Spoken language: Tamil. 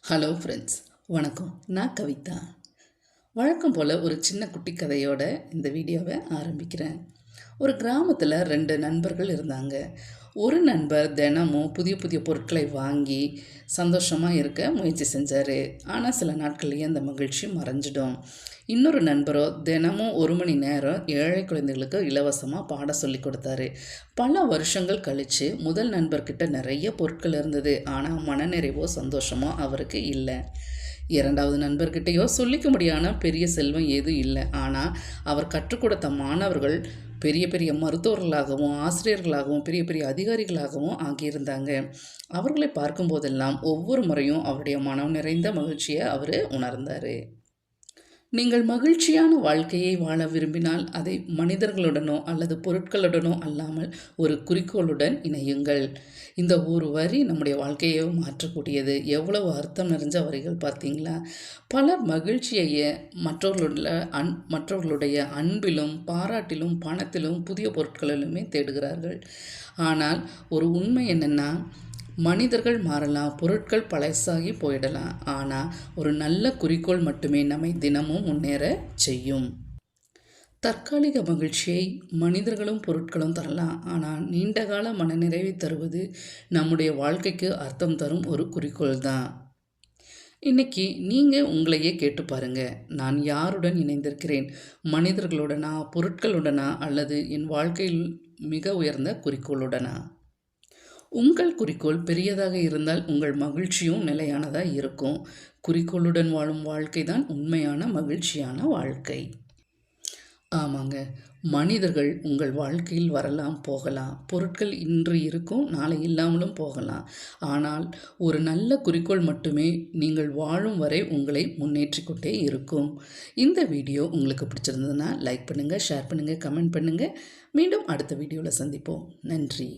ஹலோ ஃப்ரெண்ட்ஸ், வணக்கம். நான் கவிதா. வழக்கம் போல் ஒரு சின்ன குட்டி கதையோட இந்த வீடியோவை ஆரம்பிக்கிறேன். ஒரு கிராமத்தில் 2 நண்பர்கள் இருந்தாங்க. ஒரு நண்பர் தினமும் புதிய புதிய பொருட்களை வாங்கி சந்தோஷமாக இருக்க முயற்சி செஞ்சார். ஆனால் சில நாட்கள்லேயே அந்த மகிழ்ச்சி மறைஞ்சிடும். இன்னொரு நண்பரோ தினமும் 1 மணி நேரம் ஏழை குழந்தைகளுக்கு இலவசமாக பாடம் சொல்லி கொடுத்தாரு. பல வருஷங்கள் கழித்து முதல் நண்பர்கிட்ட நிறைய பொருட்கள் இருந்தது. ஆனால் மனநிறைவோ சந்தோஷமோ அவருக்கு இல்லை. இரண்டாவது நண்பர்கிட்டையோ சொல்லிக்க முடியாத பெரிய செல்வம் ஏதும் இல்லை. ஆனால் அவர் கற்றுக் கொடுத்த மாணவர்கள் பெரிய பெரிய மருத்துவர்களாகவும் ஆசிரியர்களாகவும் பெரிய பெரிய அதிகாரிகளாகவும் ஆகியிருந்தாங்க. அவர்களை பார்க்கும்போதெல்லாம் ஒவ்வொரு முறையும் அவருடைய மனம் நிறைந்த மகிழ்ச்சியை அவர் உணர்ந்தார். நீங்கள் மகிழ்ச்சியான வாழ்க்கையை வாழ விரும்பினால் அதை மனிதர்களுடனோ அல்லது பொருட்களுடனோ அல்லாமல் ஒரு குறிக்கோளுடன் இணையுங்கள். இந்த ஒரு வரி நம்முடைய வாழ்க்கையை மாற்றக்கூடியது. எவ்வளவு அர்த்தம் நிறைஞ்ச வரிகள் பார்த்தீங்களா? பலர் மகிழ்ச்சியை மற்றவர்களுடைய அன்பிலும் பாராட்டிலும் பணத்திலும் புதிய பொருட்களிலுமே தேடுகிறார்கள். ஆனால் ஒரு உண்மை என்னென்னா, மனிதர்கள் மாறலாம், பொருட்கள் பழசாகி போயிடலாம். ஆனால் ஒரு நல்ல குறிக்கோள் மட்டுமே நம்மை தினமும் முன்னேற செய்யும். தற்காலிக மகிழ்ச்சியை மனிதர்களும் பொருட்களும் தரலாம். ஆனால் நீண்டகால மனநிறைவை தருவது நம்முடைய வாழ்க்கைக்கு அர்த்தம் தரும் ஒரு குறிக்கோள் தான். இன்னைக்கு நீங்கள் உங்களையே கேட்டு பாருங்கள். நான் யாருடன் இணைந்திருக்கிறேன்? மனிதர்களுடனா, பொருட்களுடனா, அல்லது என் வாழ்க்கையில் மிக உயர்ந்த குறிக்கோளுடனா? உங்கள் குறிக்கோள் பெரியதாக இருந்தால் உங்கள் மகிழ்ச்சியும் நிலையானதாக இருக்கும். குறிக்கோளுடன் வாழும் வாழ்க்கை தான் உண்மையான மகிழ்ச்சியான வாழ்க்கை. ஆமாங்க, மனிதர்கள் உங்கள் வாழ்க்கையில் வரலாம் போகலாம். பொருட்கள் இன்று இருக்கும், நாளை இல்லாமலும் போகலாம். ஆனால் ஒரு நல்ல குறிக்கோள் மட்டுமே நீங்கள் வாழும் வரை உங்களை முன்னேற்றிக்கொண்டே இருக்கும். இந்த வீடியோ உங்களுக்கு பிடிச்சிருந்ததுன்னா லைக் பண்ணுங்கள், ஷேர் பண்ணுங்கள், கமெண்ட் பண்ணுங்கள். மீண்டும் அடுத்த வீடியோவில் சந்திப்போம். நன்றி.